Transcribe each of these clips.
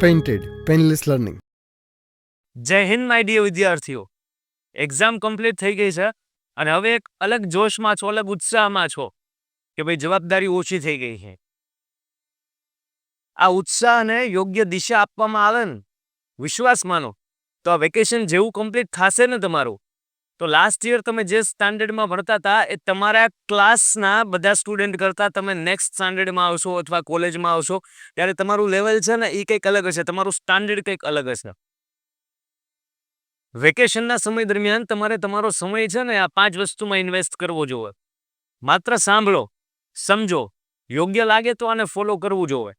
Painted painless learning. જય Hind my dear વિદ્યાર્થીઓ. Exam complete થઈ ગઈ છે અને હવે એક અલગ જોશમાં છો, અલગ ઉત્સાહમાં છો કે ભાઈ જવાબદારી ઓછી થઈ ગઈ છે. આ ઉત્સાહને યોગ્ય દિશા આપવામાં આવે ને, વિશ્વાસ માનો, તો આ વેકેશન જેવું કમ્પ્લીટ થશે ને તમારું, તો લાસ્ટ યર તમે જે સ્ટાન્ડર્ડમાં ભણતા હતા એ તમારા ક્લાસના બધા સ્ટુડન્ટ કરતાં તમે નેક્સ્ટ સ્ટાન્ડર્ડમાં આવશો અથવા કોલેજમાં આવશો ત્યારે તમારું લેવલ છે ને એ કંઈક અલગ હશે, તમારું સ્ટાન્ડર્ડ કંઈક અલગ હશે. વેકેશનના સમય દરમિયાન તમારે તમારો સમય છે ને આ 5 વસ્તુમાં ઇન્વેસ્ટ કરવો જોઈએ. માત્ર સાંભળો, સમજો, યોગ્ય લાગે તો આને ફોલો કરવું જોઈએ.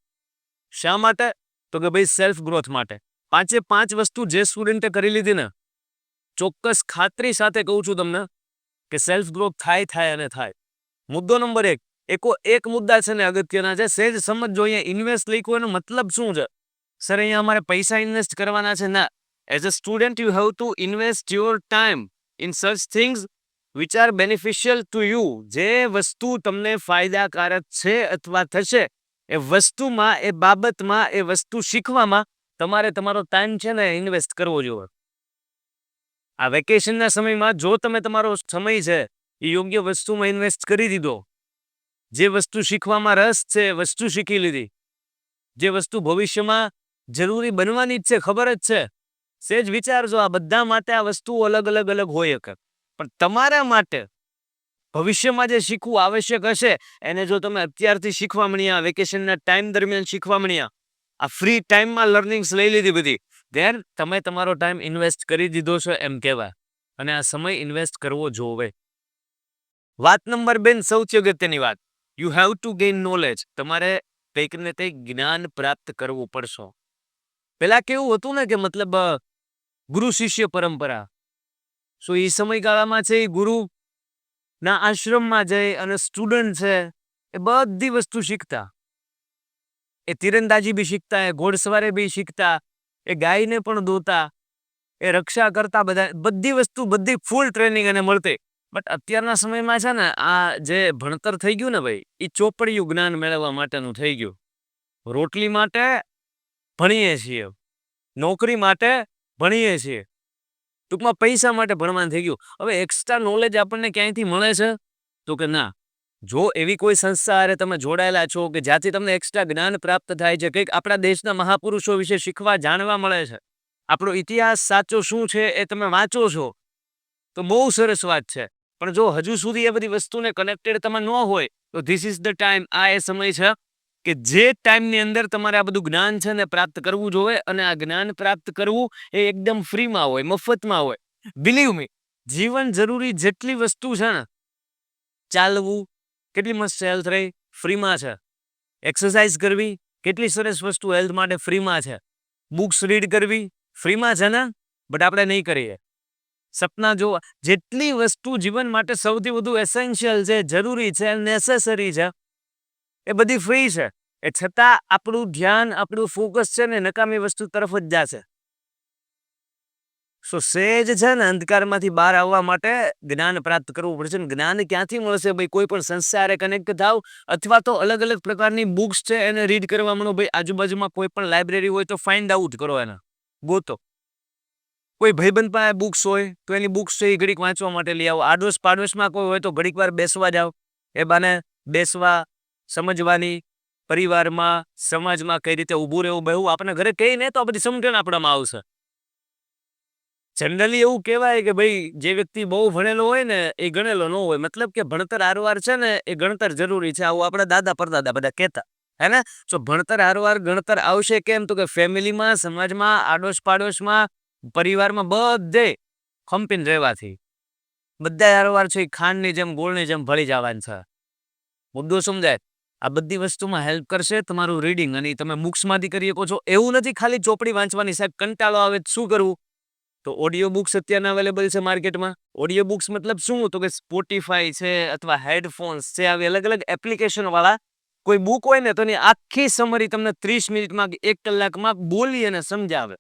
શા માટે? તો કે ભાઈ સેલ્ફ ગ્રોથ માટે. 5 વસ્તુ જે સ્ટુડન્ટે કરી લીધી ને, ચોક્કસ ખાતરી સાથે કહું છું તમને કે સેલ્ફ ગ્રોથ થાય અને થાય. મુદ્દો નંબર 1, એક મુદ્દા છે ને અગત્યના છે, સહેજ સમજો. અહીંયા ઇન્વેસ્ટ લખ્યું એનો મતલબ શું છે? સર અહીંયા અમારે પૈસા ઇન્વેસ્ટ કરવાના છે ના. As a student you have to invest your time in such things which are beneficial to you. જે વસ્તુ તમને ફાયદાકારક છે અથવા થશે એ વસ્તુમાં, એ બાબતમાં, એ વસ્તુ શીખવામાં તમારે તમારો ટાઈમ છે ને ઇન્વેસ્ટ કરવો જોઈએ. આ વેકેશનના સમયમાં જો તમે તમારો સમય છે એ યોગ્ય વસ્તુમાં ઇન્વેસ્ટ કરી દીધો, જે વસ્તુ શીખવામાં રસ છે એ વસ્તુ શીખી લીધી, જે વસ્તુ ભવિષ્યમાં જરૂરી બનવાની જ છે, ખબર જ છે, સહેજ વિચારજો. આ બધા માટે આ વસ્તુઓ અલગ અલગ હોય શકે, પણ તમારા માટે ભવિષ્યમાં જે શીખવું આવશ્યક હશે એને જો તમે અત્યારથી શીખવા મળ્યા, વેકેશનના ટાઈમ દરમિયાન શીખવા મળ્યા, આ ફ્રી ટાઈમમાં લર્નિંગ્સ લઈ લીધી બધી, ધેન તમે તમારો ટાઈમ ઇન્વેસ્ટ કરી દીધો છે એમ કહેવાય. અને આ સમય ઇન્વેસ્ટ કરવો જોવે. વાત નંબર 2, સૌથી અગત્યની વાત, you have to gain knowledge. તમારે કંઈક ને કંઈક જ્ઞાન પ્રાપ્ત કરવું પડશે. પેલા કેવું હતું ને કે મતલબ ગુરુ શિષ્ય પરંપરા. એ સમયગાળામાં છે એ ગુરુના આશ્રમમાં જઈ અને સ્ટુડન્ટ છે એ બધી વસ્તુ શીખતા. એ તીરંદાજી બી શીખતા, એ ઘોડસવારે બી શીખતા, એ ગાયને પણ દોતા, એ રક્ષા કરતા, બધી વસ્તુ, બધી ફૂલ ટ્રેનિંગ એને મળતી. બટ અત્યારના સમયમાં છે ને આ જે ભણતર થઈ ગયું ને ભાઈ, એ ચોપડિયું જ્ઞાન મેળવવા માટેનું થઈ ગયું. રોટલી માટે ભણીએ છીએ, નોકરી માટે ભણીએ છીએ, ટૂંકમાં પૈસા માટે ભણવાનું થઈ ગયું. હવે એક્સ્ટ્રા નોલેજ આપણને ક્યાંયથી મળે છે? તો કે ના, જો એવી કોઈ સંસ્થા હારે તમે જોડાયેલા છો કે જ્યાંથી તમને એક્સ્ટ્રા જ્ઞાન પ્રાપ્ત થાય છે, કંઈક આપણા દેશના મહાપુરુષો વિશે શીખવા, જાણવા મળે છે, આપણો ઇતિહાસ સાચો શું છે એ તમે વાંચો છો, તો બહુ સરસ વાત છે. પણ જો હજુ સુધી એ બધી વસ્તુને કનેક્ટેડ તમે ન હોય તો ધીસ ઇઝ ધ ટાઈમ. આ એ સમય છે કે જે ટાઈમની અંદર તમારે આ બધું જ્ઞાન છે ને પ્રાપ્ત કરવું જોઈએ. અને આ જ્ઞાન પ્રાપ્ત કરવું એ એકદમ ફ્રીમાં હોય, મફતમાં હોય. બિલીવ મી, જીવન જરૂરી જેટલી વસ્તુ છે ને, ચાલવું કેટલી મસ્ત હેલ્થ રહી, ફ્રીમાં છે. એક્સરસાઇઝ કરવી કેટલી સરસ વસ્તુ હેલ્થ માટે, ફ્રીમાં છે. બુક્સ રીડ કરવી ફ્રીમાં છે ને, બટ આપણે નહીં કરીએ. સપના જોવા, જેટલી વસ્તુ જીવન માટે સૌથી વધુ એસેન્શિયલ છે, જરૂરી છે, નેસેસરી છે, એ બધી ફ્રી છે. એ છતાં આપણું ધ્યાન, આપણું ફોકસ છે ને નકામી વસ્તુ તરફ જ જશે. સહેજ છે ને અંધકારમાંથી બહાર આવવા માટે જ્ઞાન પ્રાપ્ત કરવું પડશે. જ્ઞાન ક્યાંથી મળશે ભાઈ? કોઈ પણ સંસ્થા હારે કનેક્ટ થાવ અથવા તો અલગ અલગ પ્રકારની બુક્સ છે એને રીડ કરવા માંડો. ભાઈ આજુબાજુમાં કોઈ પણ લાઇબ્રેરી હોય તો ફાઇન્ડ આઉટ કરો, એને ગોતો. કોઈ ભાઈબંધ પાસે બુક્સ હોય તો એની બુક્સ છે એ ઘડીક વાંચવા માટે લઈ આવો. આડોશ પાડોશમાં કોઈ હોય તો ઘડીક વાર બેસવા જાઓ. એ બાને બેસવા, સમજવાની, પરિવારમાં, સમાજમાં કઈ રીતે ઊભું રહેવું, બેહવું, આપણે ઘરે કહીને તો આ બધી સમજણ આપણામાં આવશે. જનરલી એવું કહેવાય કે ભાઈ જે વ્યક્તિ બહુ ભણેલો હોય ને એ ગણેલો ન હોય. મતલબ કે ભણતર હારવાર છે ને એ ગણતર જરૂરી છે. આવું આપણા દાદા પરદાદા બધા કહેતા, હે ને? ભણતર હારવાર ગણતર આવશે કેમ? તો કે ફેમિલીમાં, સમાજમાં, આડોશ પાડોશમાં, પરિવારમાં બધે ખંપીને રહેવાથી બધા હારવાર છે ખાંડની જેમ, ગોળની જેમ ભળી જવાનું છે. મુદ્દો સમજાય? આ બધી વસ્તુમાં હેલ્પ કરશે તમારું રીડિંગ. અને તમે બુક્સમાંથી કરી શકો છો. એવું નથી ખાલી ચોપડી વાંચવાની. સાહેબ કંટાળો આવે શું કરવું? તો ઓડિયો બુક્સ અત્યારના અવેલેબલ છે માર્કેટમાં. ઓડિયો બુક્સ મતલબ શું? તો કે સ્પોટીફાઈ છે અથવા હેડફોન્સ છે, આવી અલગ અલગ એપ્લિકેશનવાળા કોઈ બુક હોય ને તો એની આખી સમરી તમને 30 મિનિટમાં કે 1 કલાકમાં બોલી અને સમજાવે.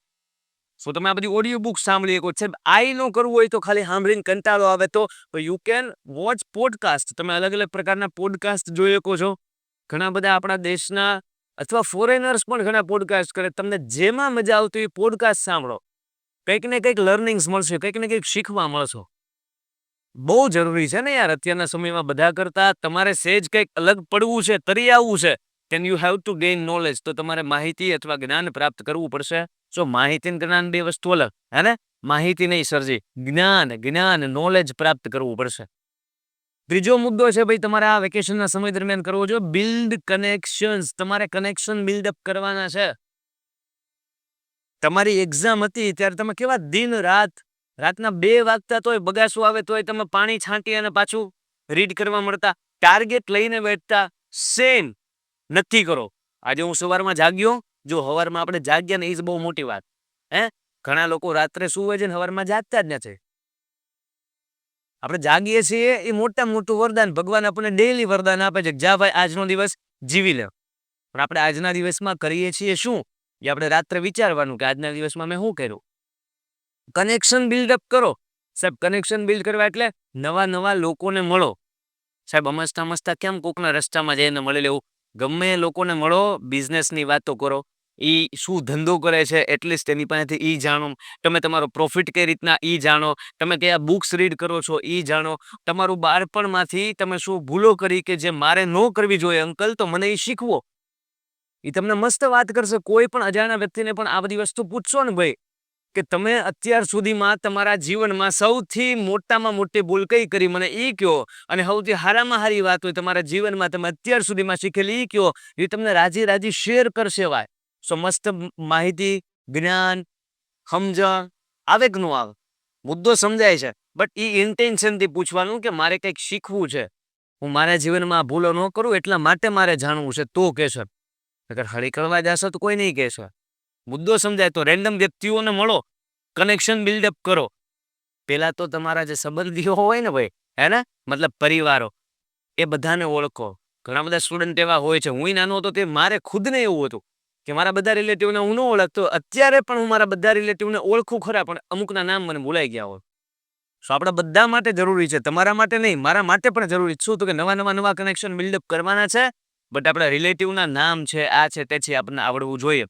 તમે આ બધી ઓડિયો બુક સાંભળી શકો છો. આઈ ન કરવું હોય તો ખાલી સાંભળીને કંટાળો આવે તો યુ કેન વોચ પોડકાસ્ટ. તમે અલગ અલગ પ્રકારના પોડકાસ્ટ જોઈ શકો છો. ઘણા બધા આપણા દેશના અથવા ફોરેનર્સ પણ ઘણા પોડકાસ્ટ કરે. તમને જેમાં મજા આવતી હોય પોડકાસ્ટ સાંભળો. કંઈક ને કંઈક લર્નિંગ્સ મળશે, કંઈક ને કંઈક શીખવા મળશો. બહુ જરૂરી છે ને યાર, અત્યારના સમયમાં બધા કરતા તમારે સહેજ કંઈક અલગ પડવું છે, તરી આવવું છે, then you have to gain knowledge. તો તમારે માહિતી અથવા જ્ઞાન પ્રાપ્ત કરવું પડશે. માહિતી અને જ્ઞાન બે વસ્તુ અલગ, હે ને? માહિતી નહીં સરજી, જ્ઞાન નોલેજ પ્રાપ્ત કરવું પડશે. ત્રીજો મુદ્દો છે ભાઈ, તમારે આ વેકેશનના સમય દરમિયાન કરવો જોઈએ બિલ્ડ કનેક્શન્સ. તમારે કનેક્શન બિલ્ડઅપ કરવાના છે. તમારી એક્ઝામ હતી ત્યારે તમે કેવા દિન રાતના 2 વાગતા તોય બગાસું આવે તોય તમે પાણી છાંટી અને પાછું રીડ કરવા મળતા, ટાર્ગેટ લઈને બેઠતા. સેમ નથી કરો. આજે હું સવારમાં જાગ્યો, જો સવારમાં આપણે જાગ્યા ને એ જ બહુ મોટી વાત. ઘણા લોકો રાત્રે સુવે છે ને સવારમાં જાગતા જ નથી. આપણે જાગીએ છીએ એ મોટું વરદાન. ભગવાન આપણને ડેઈલી વરદાન આપે છે, જા ભાઈ આજનો દિવસ જીવી લે. પણ આપણે આજના દિવસમાં કરીએ છીએ શું, એ આપણે રાત્રે વિચારવાનું કે આજના દિવસમાં મેં શું કર્યું. કનેક્શન બિલ્ડઅપ કરો સાહેબ. કનેક્શન બિલ્ડ કરવા એટલે નવા લોકોને મળો સાહેબ. મસ્તા કેમ કોકના રસ્તામાં જઈને મળી લેવું. ગમે લોકોને મળો, બિઝનેસની વાતો કરો. એ શું ધંધો કરે છે એટલીસ્ટ એની પાસેથી એ જાણો. તમે તમારો પ્રોફિટ કઈ રીતના એ જાણો. તમે કયા બુક્સ રીડ કરો છો એ જાણો. તમારું બાળપણમાંથી તમે શું ભૂલો કરી કે જે મારે ન કરવી જોઈએ અંકલ, તો મને એ શીખવો. એ તમને મસ્ત વાત કરશે. કોઈ પણ અજાણ્યા વ્યક્તિને પણ આ બધી વસ્તુ પૂછશો ને ભાઈ, કે તમે અત્યાર સુધીમાં તમારા જીવનમાં સૌથી મોટામાં મોટી ભૂલ કઈ કરી મને એ કહો, અને સૌથી હારામાં હારી વાત હોય તમારા જીવનમાં તમે અત્યાર સુધીમાં શીખેલી એ કહો, એ તમને રાજી શેર કરશે. ભાઈ મસ્ત માહિતી, જ્ઞાન, સમજણ આવે કે ન આવે, મુદ્દો સમજાય છે. બટ એ ઇન્ટેન્શનથી પૂછવાનું કે મારે કંઈક શીખવું છે, હું મારા જીવનમાં ભૂલો ન કરું એટલા માટે મારે જાણવું છે, તો કહેશે. અગર હળી કરવા જશો તો કોઈ નહીં કહેશે. મુદ્દો સમજાય તો રેન્ડમ વ્યક્તિઓને મળો, કનેક્શન બિલ્ડઅપ કરો. પેલા તો તમારા જે સંબંધીઓ હોય ને ભાઈ, હે ને, મતલબ પરિવારો, એ બધાને ઓળખો. ઘણા બધા સ્ટુડન્ટ એવા હોય છે, હું નાનો હતો તે મારે ખુદને એવું હતું કે મારા બધા રિલેટિવને હું ન ઓળખતો. અત્યારે પણ હું મારા બધા રિલેટિવને ઓળખું ખરા, પણ અમુકના નામ મને ભૂલાઈ ગયા હોય. આપણા બધા માટે જરૂરી છે, તમારા માટે નહીં, મારા માટે પણ જરૂરી. શું તો કે નવા કનેક્શન બિલ્ડઅપ કરવાના છે. બટ આપણા રિલેટિવના નામ છે, આ છે તે છે, આપણને આવડવું જોઈએ.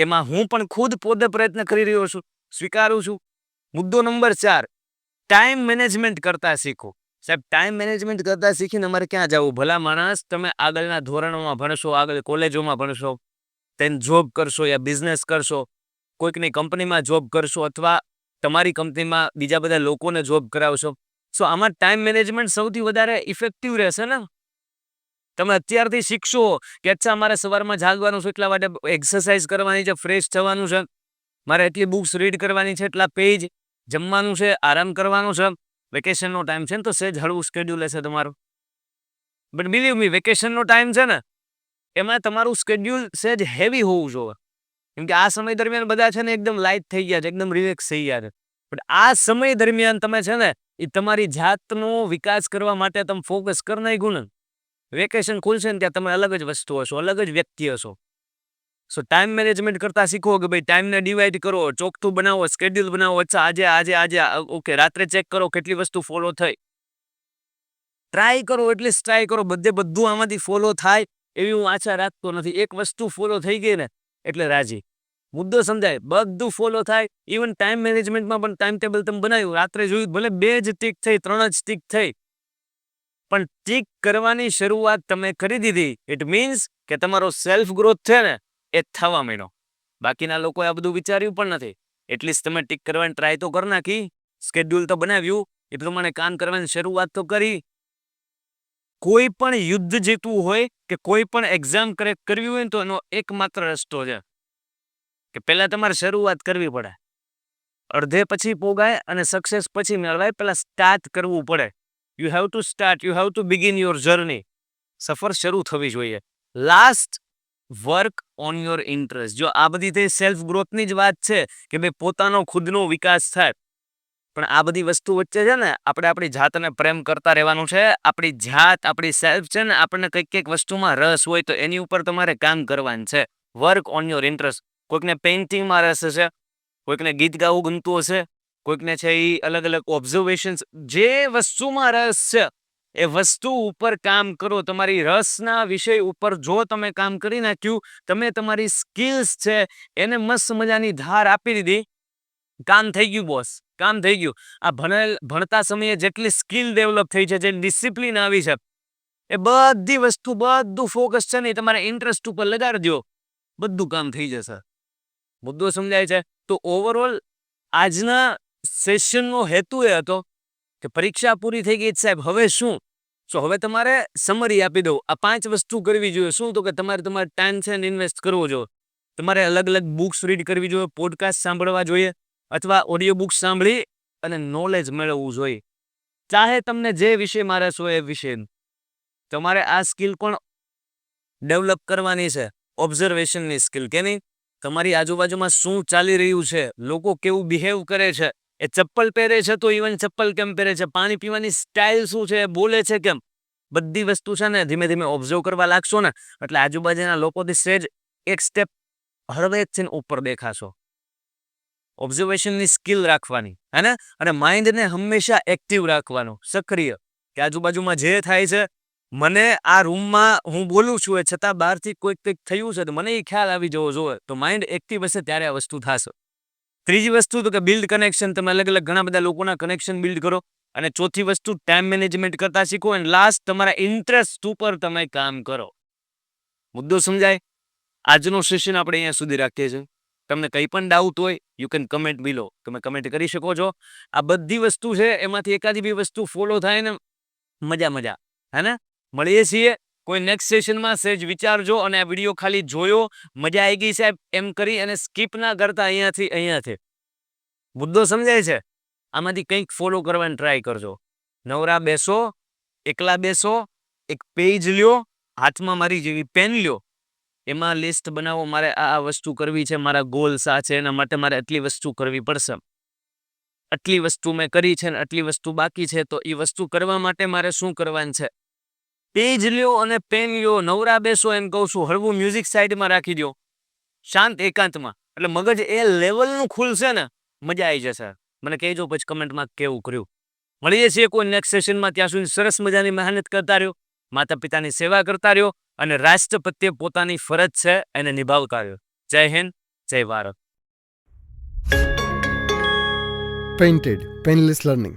એમાં હું પણ ખુદ પોતે પ્રયત્ન કરી રહ્યો છું, સ્વીકારું છું. મુદ્દો નંબર 4, ટાઈમ મેનેજમેન્ટ કરતા શીખો. સાહેબ ટાઈમ મેનેજમેન્ટ કરતા શીખીને અમારે ક્યાં જવું? ભલા માણસ, તમે આગળના ધોરણોમાં ભણશો, આગળ કોલેજોમાં ભણશો, તેન જોબ કરશો યા બિઝનેસ કરશો, કોઈકની કંપનીમાં જોબ કરશો, અથવા તમારી કંપનીમાં બીજા બધા લોકોને જોબ કરાવશો. આમાં ટાઈમ મેનેજમેન્ટ સૌથી વધારે ઇફેક્ટિવ રહેશે ને. તમે અત્યારથી શીખશો કે અચ્છા મારે સવારમાં જાગવાનું છે, એટલા માટે એક્સરસાઇઝ કરવાની છે, ફ્રેશ થવાનું છે, મારે એટલી બુક્સ રીડ કરવાની છે, એટલા પેજ, જમવાનું છે, આરામ કરવાનો છે. વેકેશનનો ટાઈમ છે ને તો સહેજ હળવું સ્કેડ્યુલ હશે તમારું. બટ બિલીવ મી, વેકેશનનો ટાઈમ છે ને એમાં તમારું સ્કેડ્યુલ સહેજ હેવી હોવું જોઈએ. કેમ કે આ સમય દરમિયાન બધા છે ને એકદમ લાઇટ થઈ ગયા છે, એકદમ રિલેક્સ થઈ ગયા છે. પણ આ સમય દરમિયાન તમે છે ને એ તમારી જાતનો વિકાસ કરવા માટે તમે ફોકસ કરી નાખ્યું ને, વેકેશન ખુલશે ને ત્યાં તમે અલગ જ વસ્તુ હશો, અલગ જ વ્યક્તિ હશો. ટાઈમ મેનેજમેન્ટ કરતા શીખો કે ભાઈ ટાઈમને ડિવાઈડ કરો, ચોખ્ખું બનાવો, સ્કેડ્યુલ બનાવો. અચ્છા આજે ઓકે, રાત્રે ચેક કરો કેટલી વસ્તુ ફોલો થઈ. ટ્રાય કરો, એટલીસ્ટ ટ્રાય કરો. બધું આમાંથી ફોલો થાય એવી હું આશા રાખતો નથી. એક વસ્તુ ફોલો થઈ ગઈ ને એટલે રાજી. મુદ્દો સમજાય, બધું ફોલો થાય. ઇવન ટાઈમ મેનેજમેન્ટમાં પણ ટાઈમ ટેબલ તમે બનાવ્યું, રાત્રે જોયું, ભલે 2 જ ટીક થઈ, 3 જ ટીક થઈ, પણ ટીક કરવાની શરૂઆત તમે કરી દીધી, ઇટ મીન્સ કે તમારો સેલ્ફ ગ્રોથ છે ને એ થવા માંડ્યો. બાકીના લોકોએ આ બધું વિચાર્યું પણ નથી. એટલીસ્ટ તમે ટીક કરવાની ટ્રાય તો કરી નાખી, સ્કેડ્યુલ તો બનાવ્યું, એ પ્રમાણે કામ કરવાની શરૂઆત તો કરી. કોઈ પણ યુદ્ધ જીતવું હોય કે કોઈ પણ એક્ઝામ ક્રેક કરવી હોય ને તો એનો એકમાત્ર રસ્તો છે કે પહેલા તમારે શરૂઆત કરવી પડે. અડધે પછી પોગાય અને સક્સેસ પછી મેળવાય, પહેલા સ્ટાર્ટ કરવું પડે. You have to start, you have to begin your journey. સફર શરૂ થવી જોઈએ. Last, work on your interest. જો આ બધી તે સેલ્ફ ગ્રોથની જ વાત છે કે ભાઈ પોતાનો ખુદનો વિકાસ થાય, પણ આ બધી વસ્તુ વચ્ચે છે ને આપણે આપણી જાતને પ્રેમ કરતા રહેવાનું છે. આપણી જાત, આપણી સેલ્ફ છે ને, આપણને કંઈક વસ્તુમાં રસ હોય તો એની ઉપર તમારે કામ કરવાનું છે. Work on your interest. કોઈકને પેઇન્ટિંગમાં રસ હશે, કોઈકને ગીત ગાવું ગમતું હશે, કોઈકને છે એ અલગ ઓબ્ઝર્વેશન્સ, જે વસ્તુમાં રસ છે એ વસ્તુ ઉપર કામ કરો. તમારી રસના વિષય ઉપર જો તમે કામ કરી નાખ્યું, તમે તમારી સ્કિલ્સ છે એને મસ્ત મજાની ધાર આપી દીધી, કામ થઈ ગયું બોસ, કામ થઈ ગયું. આ ભણતા સમયે જેટલી સ્કિલ ડેવલપ થઈ છે, જે ડિસિપ્લિન આવી છે, એ બધી વસ્તુ, બધું ફોકસ છે ને એ તમારા ઇન્ટરેસ્ટ ઉપર લગાડી દો, બધું કામ થઈ જશે. મુદ્દો સમજાય છે? તો ઓવરઓલ આજના સેશનનો હેતુ એ હતો કે પરીક્ષા પૂરી થઈ ગઈ સાહેબ, હવે શું? સો હવે તમારે સમરી આપી દઉં. આ 5 વસ્તુ કરવી જોઈએ. શું? તો કે તમારે તમારો ટાઈમ છે ને ઇન્વેસ્ટ કરવો જોઈએ. તમારે અલગ અલગ બુક્સ રીડ કરવી જોઈએ, પોડકાસ્ટ સાંભળવા જોઈએ, અથવા ઓડિયો બુક્સ સાંભળી અને નોલેજ મેળવવું જોઈએ. ચાહે તમને જે વિષયમાં રસ હોય એ વિષય. તમારે આ સ્કિલ પણ ડેવલપ કરવાની છે, ઓબ્ઝર્વેશનની સ્કિલ. કે નહીં? તમારી આજુબાજુમાં શું ચાલી રહ્યું છે, લોકો કેવું બિહેવ કરે છે, એ ચપ્પલ પહેરે છે તો ઇવન ચપ્પલ કેમ પહેરે છે, પાણી પીવાની સ્ટાઇલ શું છે, બોલે છે કેમ, બધી વસ્તુ છે ને ધીમે ધીમે ઓબ્ઝર્વ કરવા લાગશો ને એટલે આજુબાજુના લોકોથી સહેજ એક સ્ટેપ હળવેકથી ઉપર દેખાશો. ઓબ્ઝર્વેશનની સ્કિલ રાખવાની, હે ને? અને માઇન્ડને હંમેશા એક્ટિવ રાખવાનું, સક્રિય, કે આજુબાજુમાં જે થાય છે, મને આ રૂમમાં હું બોલું છું એ છતાં બહારથી કોઈક કંઈક થયું છે તો મને એ ખ્યાલ આવી જવો જોઈએ. તો માઇન્ડ એક્ટિવ હશે ત્યારે આ વસ્તુ થશે. ત્રીજી વસ્તુ તો કે બિલ્ડ કનેક્શન. તમે અલગ અલગ ઘણા બધા લોકોના કનેક્શન બિલ્ડ કરો. અને ચોથી વસ્તુ ટાઈમ મેનેજમેન્ટ કરતા શીખો. અને લાસ્ટ તમારા ઇન્ટરેસ્ટ ઉપર તમે કામ કરો. મુદ્દો સમજાય? આજનો સેશન આપણે અહીંયા સુધી રાખીએ છીએ. તમને કંઈ પણ ડાઉટ હોય, યુ કેન કમેન્ટ બિલો. તમે કમેન્ટ કરી શકો છો. આ બધી વસ્તુ છે એમાંથી એકાદી બી વસ્તુ ફોલો થાય ને મજા, હે ને? મળીએ છીએ કોઈ નેક્સ્ટ સેશનમાં. સહેજ વિચારજો અને આ વિડીયો ખાલી જોયો, મજા આવી ગઈ સાહેબ એમ કરી અને સ્કીપ ના કરતા અહીંયાથી. મુદ્દો સમજાય છે? આમાંથી કંઈક ફોલો કરવાની ટ્રાય કરજો. નવરા બેસો, એકલા બેસો, એક પેજ લ્યો, હાથમાં મારી જેવી પેન લ્યો, એમાં લિસ્ટ બનાવો, મારે આ વસ્તુ કરવી છે, મારા ગોલ્સ આ છે, એના માટે મારે આટલી વસ્તુ કરવી પડશે, આટલી વસ્તુ મેં કરી છે ને આટલી વસ્તુ બાકી છે, તો એ વસ્તુ કરવા માટે મારે શું કરવાનું છે. પેજ લ્યો અને પેન લ્યો, નવરા બેસો, એમ કહું છું, હળવું મ્યુઝિક સાઈડમાં રાખી દો, શાંત એકાંતમાં, એટલે મગજ એ લેવલનું ખુલશે ને, મજા આવી જશે. મને કહેજો પછી કમેન્ટમાં કેવું કર્યું. મળીએ છીએ કોઈ નેક્સ્ટ સેશનમાં. ત્યાં સુધી સરસ મજાની મહેનત કરતા રહ્યો, માતા પિતાની સેવા કરતા રહ્યો અને રાષ્ટ્ર પ્રત્યે પોતાની ફરજ છે એને નિભાવતા રહ્યો. જય હિન્દ, જય ભારત. Painted, Painless Learning.